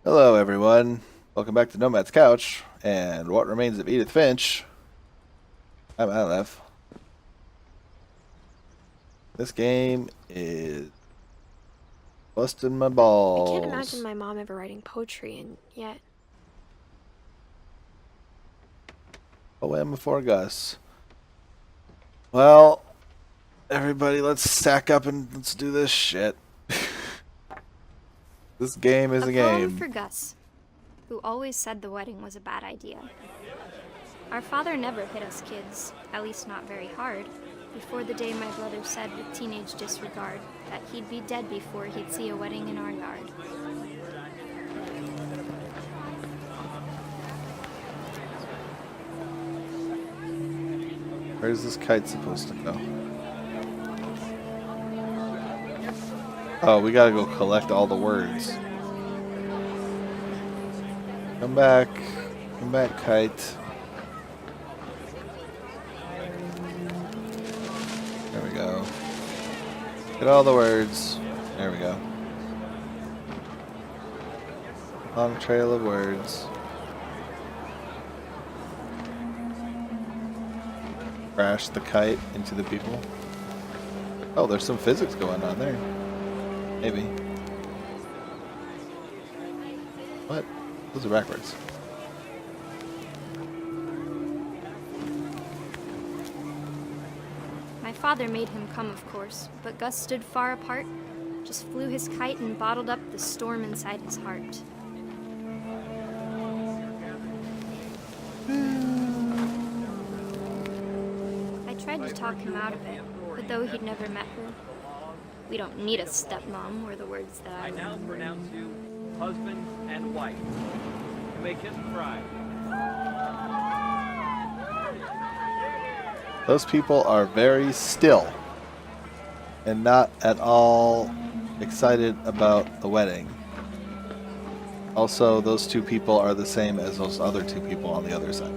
Hello, everyone. Welcome back to Nomad's Couch and What Remains of Edith Finch. I'm Aleph. This game is busting my I can't imagine balls. my mom ever writing poetry, and yet. Poem for Gus. Well, everybody, let's stack up and let's do this shit. This game is A a poem game. for Gus, who always said the wedding was a bad idea. Our father never hit us kids, at least not very hard, before the day my brother said with teenage disregard that he'd be dead before he'd see a wedding in our yard. Where's this kite supposed to go? Oh, we gotta go collect all the words. Come back. Come back, kite. There we go. Get all the words. There we go. Long trail of words. Crash the kite into the people. Oh, there's some physics going on there. Maybe. What? Those are backwards. My father made him come, of course, but Gus stood far apart, just flew his kite and bottled up the storm inside his heart. I tried to talk him out of it, but though he'd never met her, "We don't need a stepmom," were the words that I now remember. pronounce you husband and wife. You may kiss the bride. Those people are very still and not at all excited about the wedding. Also, those two people are the same as those other two people on the other side.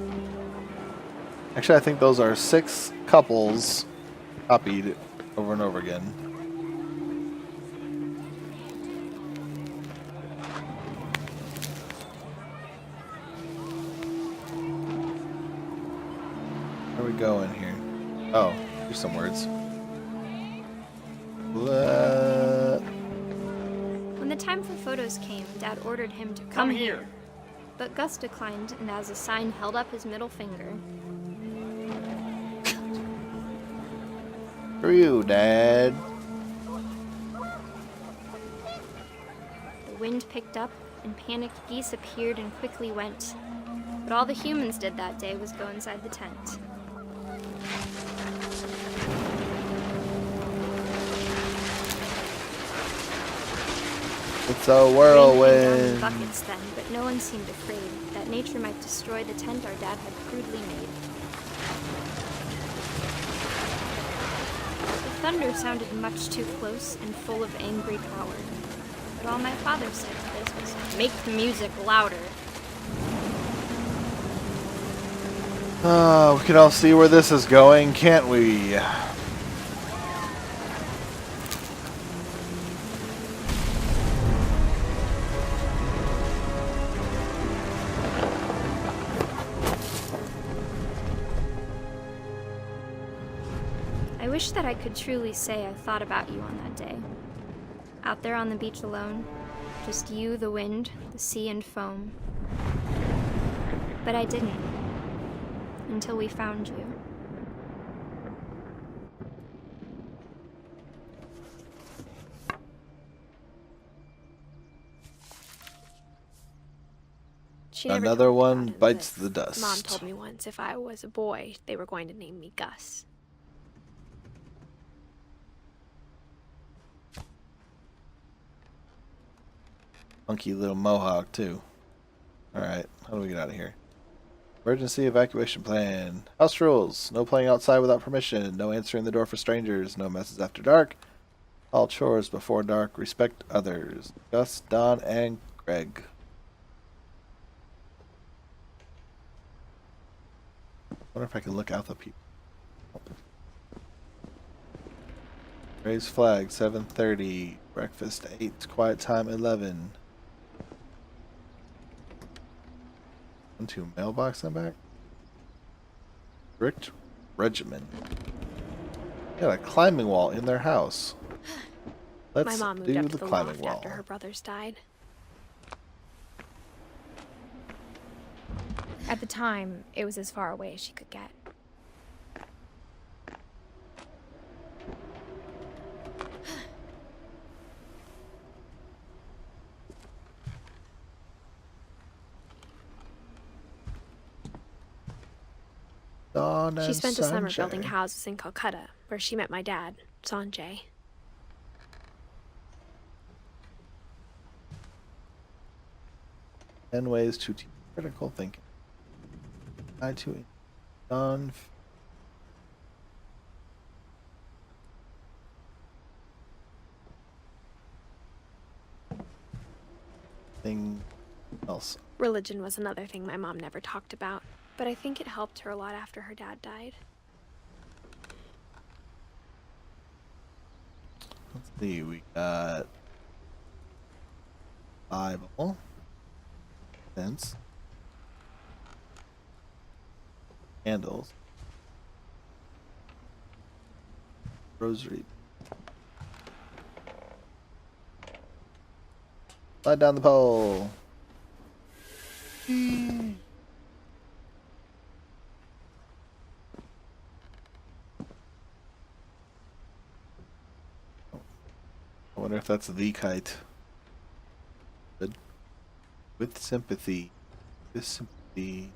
Actually, I think those are 6 couples copied over and over again. Where are we going here? Oh, here's some words. When the time for photos came, Dad ordered him to come here. But Gus declined, and as a sign held up his middle finger. For you, Dad. The wind picked up, and panicked geese appeared and quickly went. But all the humans did that day was go inside the tent. It's a Rain came down in whirlwind. buckets then, but no one seemed afraid that nature might destroy the tent our dad had crudely made. The thunder sounded much too close and full of angry power. But all my father said to this was, "Make the music louder." We can all see where this is going, can't we? I wish that I could truly say I thought about you on that day. Out there on the beach alone, just you, the wind, the sea, and foam. But I didn't. Until we found you. She never Another talked one about it bites as the if dust. Mom told me once if I was a boy, they were going to name me Gus. Funky little mohawk, too. Alright, how do we get out of here? Emergency evacuation plan. House rules. No playing outside without permission. No answering the door for strangers. No messes after dark. All chores before dark. Respect others. Gus, Don, and Greg. Wonder if I can look out the people. Raise flag 7:30. Breakfast 8. Quiet time 11. into mailbox and back. Strict regimen. Got a climbing wall in their house. Let's My mom moved do up to the the climbing loft wall. after her brothers died. At the time, it was as far away as she could get. Dawn She and spent a summer building sunshine. houses in Calcutta, where she met my dad, Sanjay. 10 ways to teach critical thinking. Guide to Dawn. Thing else. Religion was another thing my mom never talked about, but I think it helped her a lot after her dad died. Let's see, we got Bible, fence, candles, rosary. Slide down the pole. I wonder if that's the kite. Good. With sympathy. With sympathy.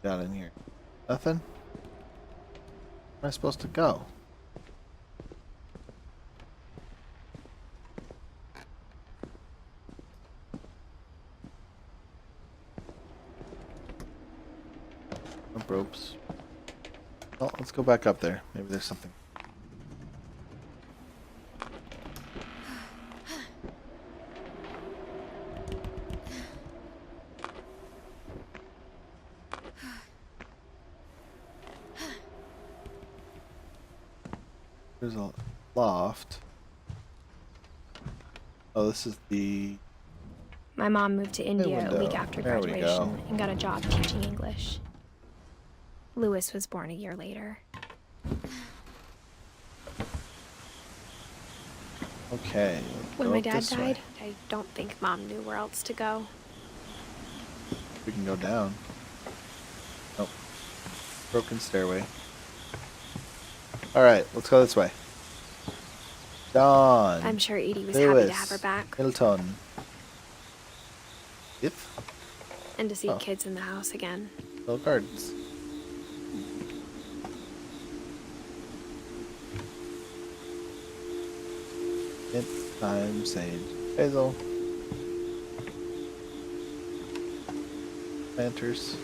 Got in here. Nothing? Where am I supposed to go? Jump ropes. Well, let's go back up there. Maybe there's something. There's a loft. Oh, this is the... My mom moved to India a window. week after There we graduation go. and got a job teaching English. Louis was born a year later. Okay. When go my up dad this way. died, I don't think Mom knew where else to go. We can go down. Nope. Broken stairway. Alright, let's go this way. Dawn. I'm sure Edie was happy Lewis, to have her back Milton. If? and to see Oh. kids in the house again. Little gardens. It's time, sage, basil. Planters.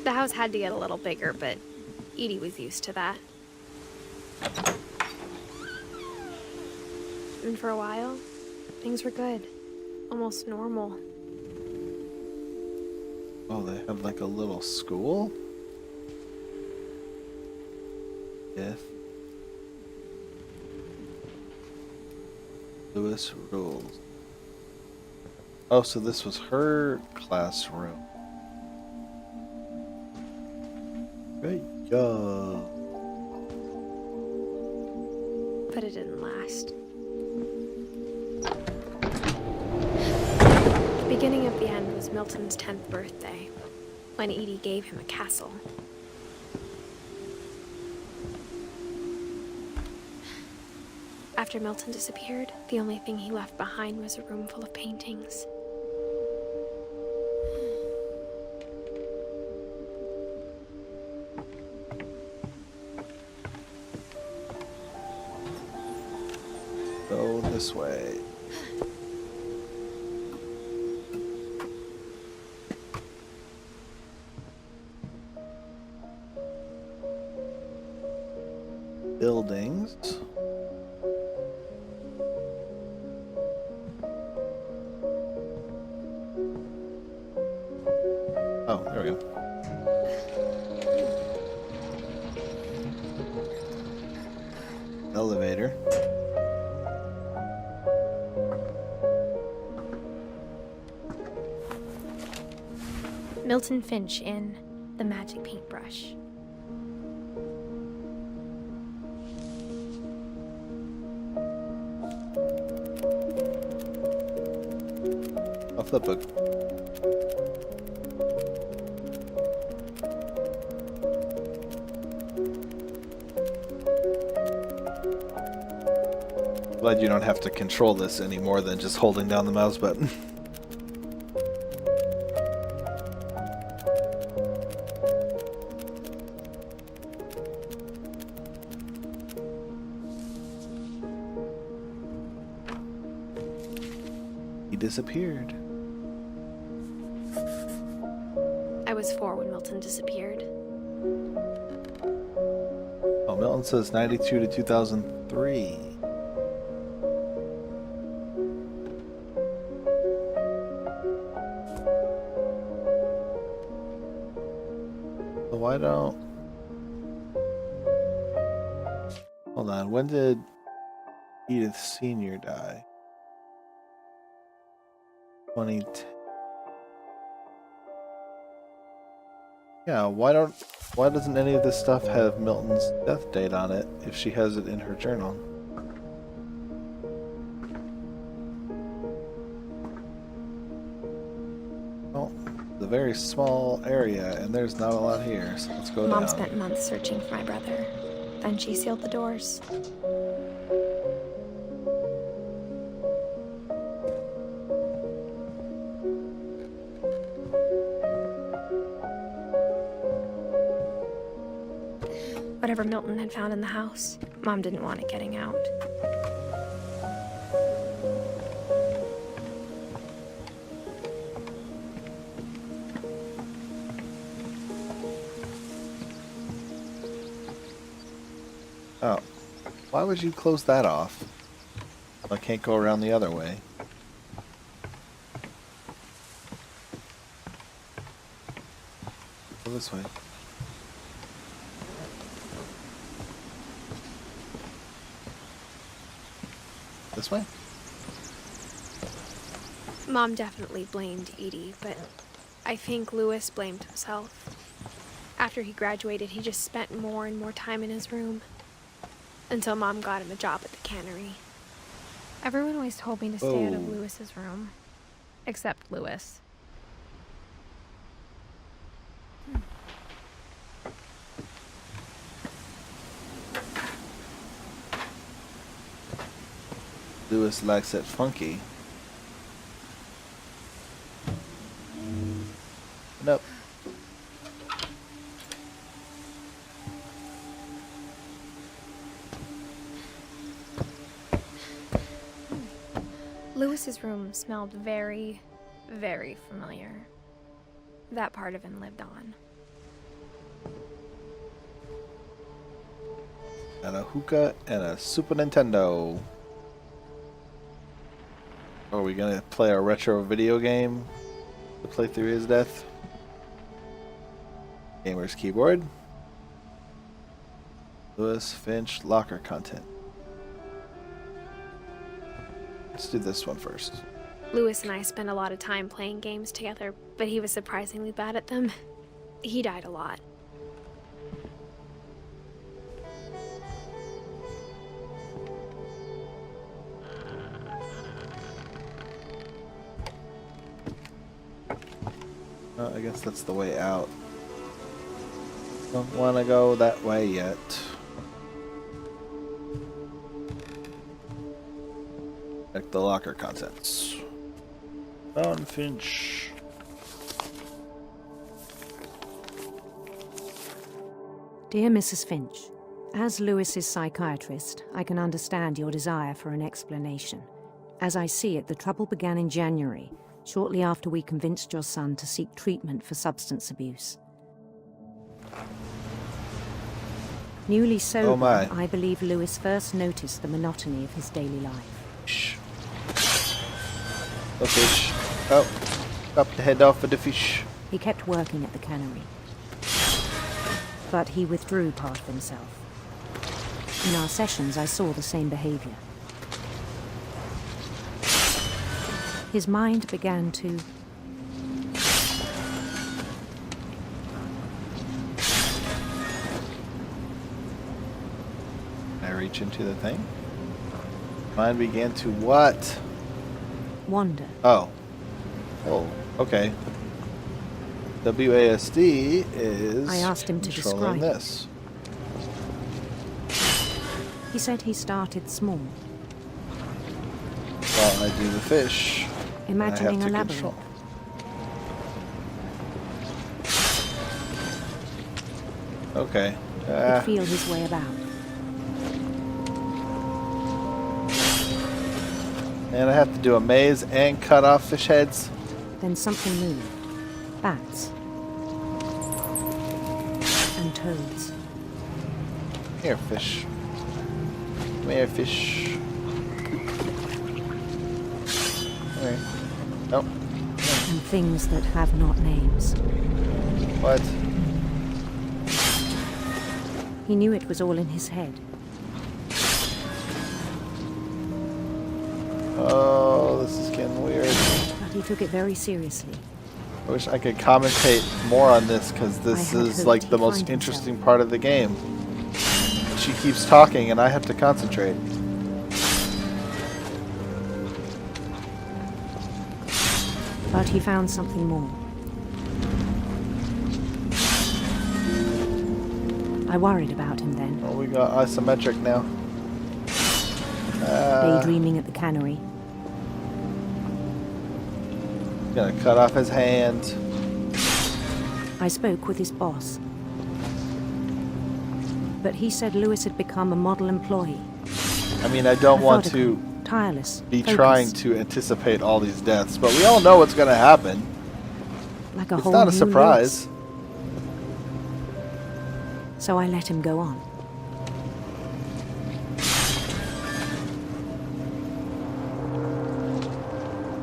The house had to get a little bigger, but Edie was used to that. And for a while, things were good. Almost normal. Oh, they have like a little school? If Lewis rules. Oh, so this was her classroom. Great job. But it didn't last. The beginning of the end was Milton's 10th birthday, when Edie gave him a castle. After Milton disappeared, the only thing he left behind was a room full of paintings. Go this way. Buildings. Oh, there we go. Elevator. Milton Finch in The Magic Paintbrush. A flip book. Glad you don't have to control this any more than just holding down the mouse button. He disappeared. I was 4 when Milton disappeared. Oh, Milton says 92 to 2003. So why don't... Hold on, when did Edith Sr. die? 2010. Yeah, why doesn't any of this stuff have Milton's death date on it if she has it in her journal? Well, it's a very small area and there's not a lot here, so let's go Mom down. spent months searching for my brother. Then she sealed the doors. Whatever Milton had found in the house, Mom didn't want it getting out. Oh, why would you close that off? I can't go around the other way. Go this way. This way? Mom definitely blamed Edie, but I think Louis blamed himself. After he graduated, he just spent more and more time in his room. Until Mom got him a job at the cannery. Everyone always told me to stay out of Oh. Louis's room. Except Louis. Louis likes it funky. Nope. Louis's room smelled very, very familiar. That part of him lived on. And a hookah and a Super Nintendo. Are we gonna play a retro video game to play through his death? Gamer's keyboard. Louis Finch locker content. Let's do this one first. Louis and I spent a lot of time playing games together, but he was surprisingly bad at them. He died a lot. I guess that's the way out. Don't want to go that way yet. Check the locker contents. Don Finch. Dear Mrs. Finch, as Louis's psychiatrist, I can understand your desire for an explanation. As I see it, the trouble began in January, shortly after we convinced your son to seek treatment for substance abuse. Newly sober, Oh my. I believe Louis first noticed the monotony of his daily life. Shh. Oh, fish. Oh, cut the head off of the fish. He kept working at the cannery, but he withdrew part of himself. In our sessions, I saw the same behavior. His mind began to reach into the thing? Mine began to what? Wander. Oh. Oh, okay. WASD is I asked him to controlling describe it. this. He said he started small, While I do the fish, imagining I a have to labyrinth. control. Okay. He'd feel his way about. And I have to do a maze and cut off fish heads. Then something moved. Bats. And toads. Here, fish. Come here, fish. Come here. Nope. And things that have not names. What? He knew it was all in his head. Oh, this is getting weird. But he took it very seriously. I wish I could commentate more on this, because this I had is hoped like he'd the most find interesting himself. part of the game. She keeps talking and I have to concentrate. But he found something more. I worried about him then, Oh, we got isometric now. daydreaming at the cannery. Gonna cut off his hand. I spoke with his boss. But he said Lewis had become a model employee. I mean, I don't want to Methodical, tireless, be focused, trying to anticipate all these deaths, but we all know what's gonna happen. like a It's whole not a new surprise. Lewis. So I let him go on.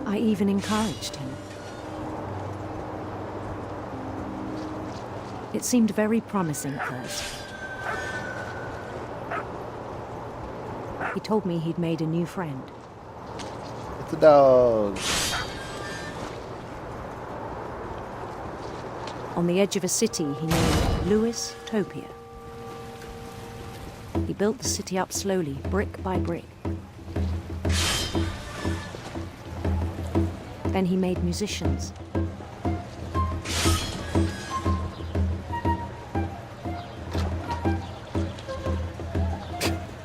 I even encouraged him. It seemed very promising at first. He told me he'd made a new friend. It's a dog. On the edge of a city he named Lewis Topia. He built the city up slowly, brick by brick. Then he made musicians.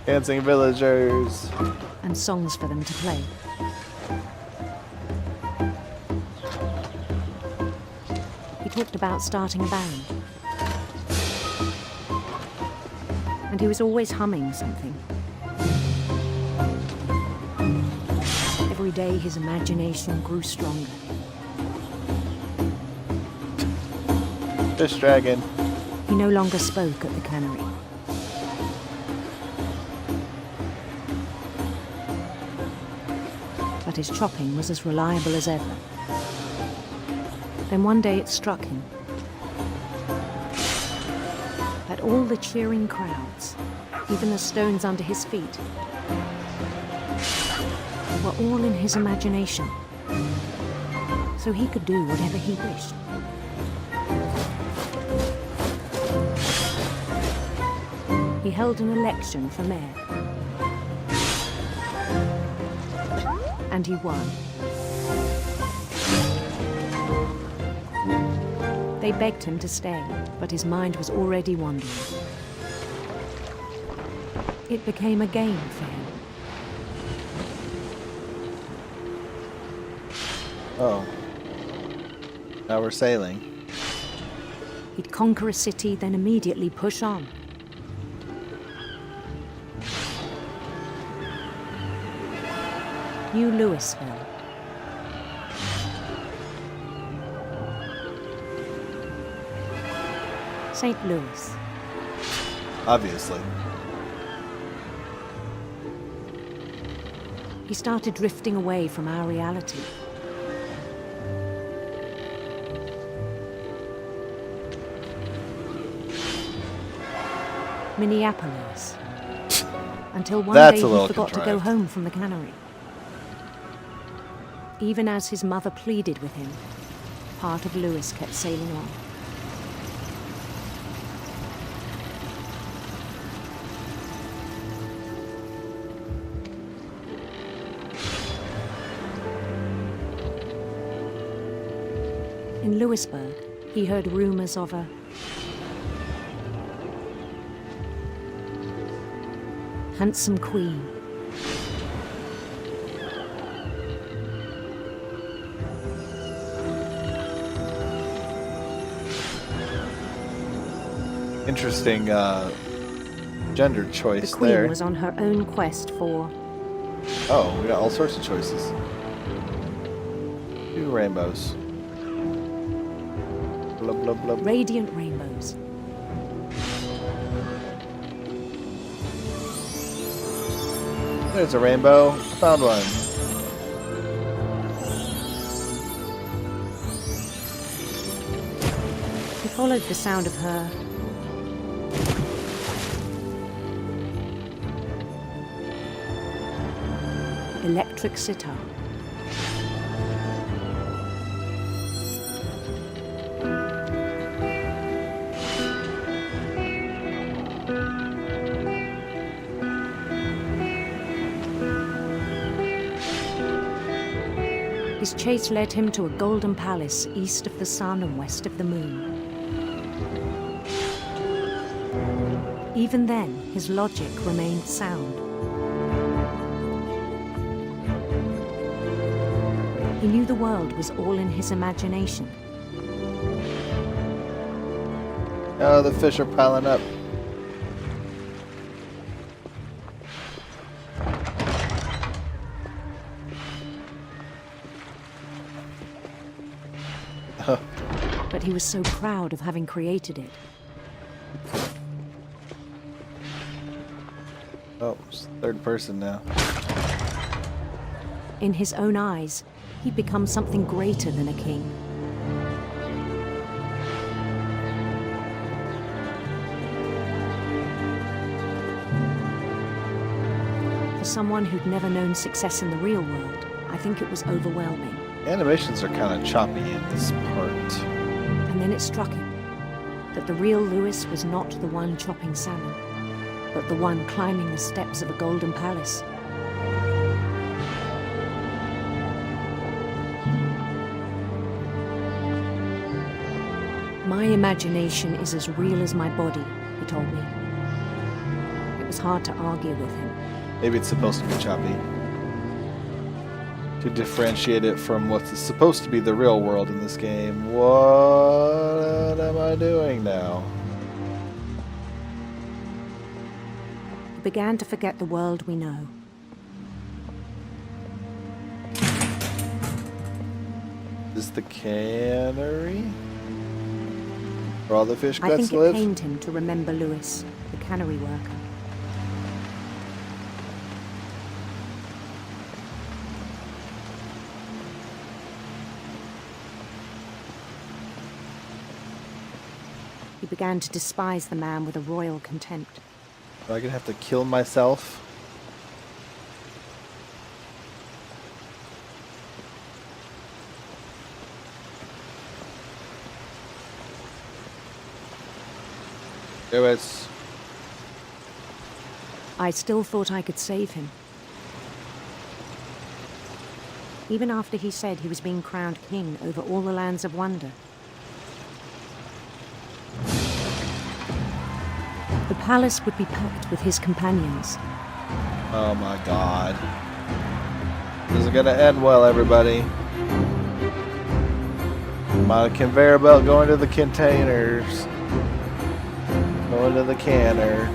Dancing villagers. And songs for them to play. He talked about starting a band. And he was always humming something. Every day his imagination grew stronger. Fish dragon. He no longer spoke at the cannery. But his chopping was as reliable as ever. Then one day it struck him that all the cheering crowds, even the stones under his feet, were all in his imagination, so he could do whatever he wished. He held an election for mayor. And he won. They begged him to stay, but his mind was already wandering. It became a game for him. Oh. Now we're sailing. He'd conquer a city, then immediately push on. New Louisville. St. Louis. Obviously. He started drifting away from our reality. Minneapolis. Until one That's day a he little forgot to go contrived. home from the cannery. Even as his mother pleaded with him, part of Lewis kept sailing on. Louisburg, he heard rumors of a handsome queen. Interesting gender The choice queen there. was on her own quest for Oh, we got all sorts of choices. 2 rainbows. Blah, blah, blah. radiant rainbows. There's a rainbow. Found one. He followed the sound of her electric sitar. His chase led him to a golden palace east of the sun and west of the moon. Even then, his logic remained sound. He knew the world was all in his imagination. Oh, the fish are piling up. But he was so proud of having created it. Oh, it's third person now. In his own eyes, he'd become something greater than a king. For someone who'd never known success in the real world, I think it was overwhelming. Animations are kind of choppy in this part. And then it struck him that the real Lewis was not the one chopping salmon, but the one climbing the steps of a golden palace. My imagination is as real as my body, he told me. It was hard to argue with him. Maybe it's supposed to be choppy. To differentiate it from what's supposed to be the real world in this game. What am I doing now? He began to forget the world we know. Is this the cannery? Where all the fish I guts think it live? pained him to remember Lewis, the cannery worker. He began to despise the man with a royal contempt. Am I gonna have to kill myself? Do it. I still thought I could save him. Even after he said he was being crowned king over all the lands of wonder. The palace would be packed with his companions. Oh my god. This is gonna end well, everybody. I'm on a conveyor belt going to the containers. Going to the canner.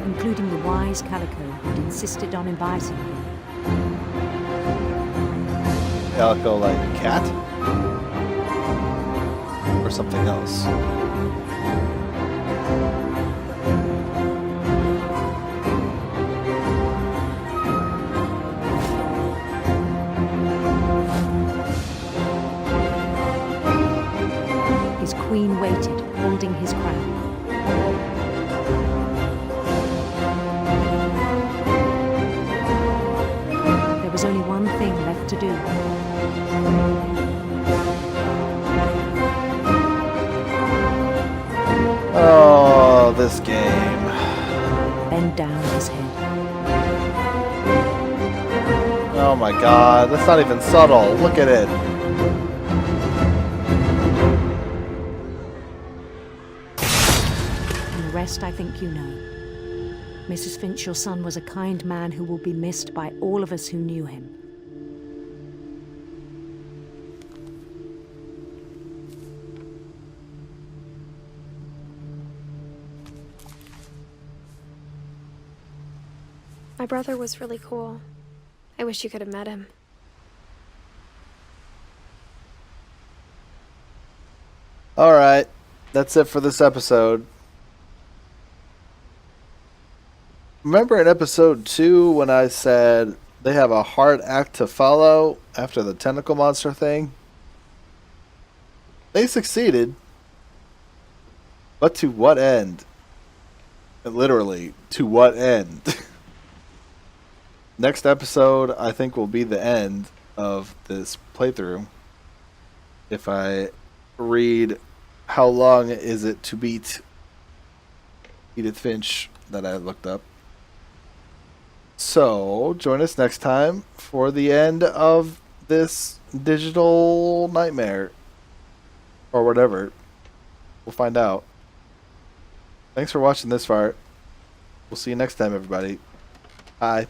Including the wise Calico who'd insisted on inviting him. Calico like cat? Or something else? His queen waited, holding his crown. There was only one thing left to do. Oh, this game. Bend down his head. Oh my god, that's not even subtle. Look at it. And the rest I think you know. Mrs. Finch, your son was a kind man who will be missed by all of us who knew him. My brother was really cool. I wish you could have met him. Alright, that's it for this episode. Remember in episode 2 when I said they have a hard act to follow after the tentacle monster thing? They succeeded. But to what end? Literally, to what end? Next episode, I think, will be the end of this playthrough. If I read how long is it to beat Edith Finch that I looked up. So, join us next time for the end of this digital nightmare. Or whatever. We'll find out. Thanks for watching this far. We'll see you next time, everybody. Bye.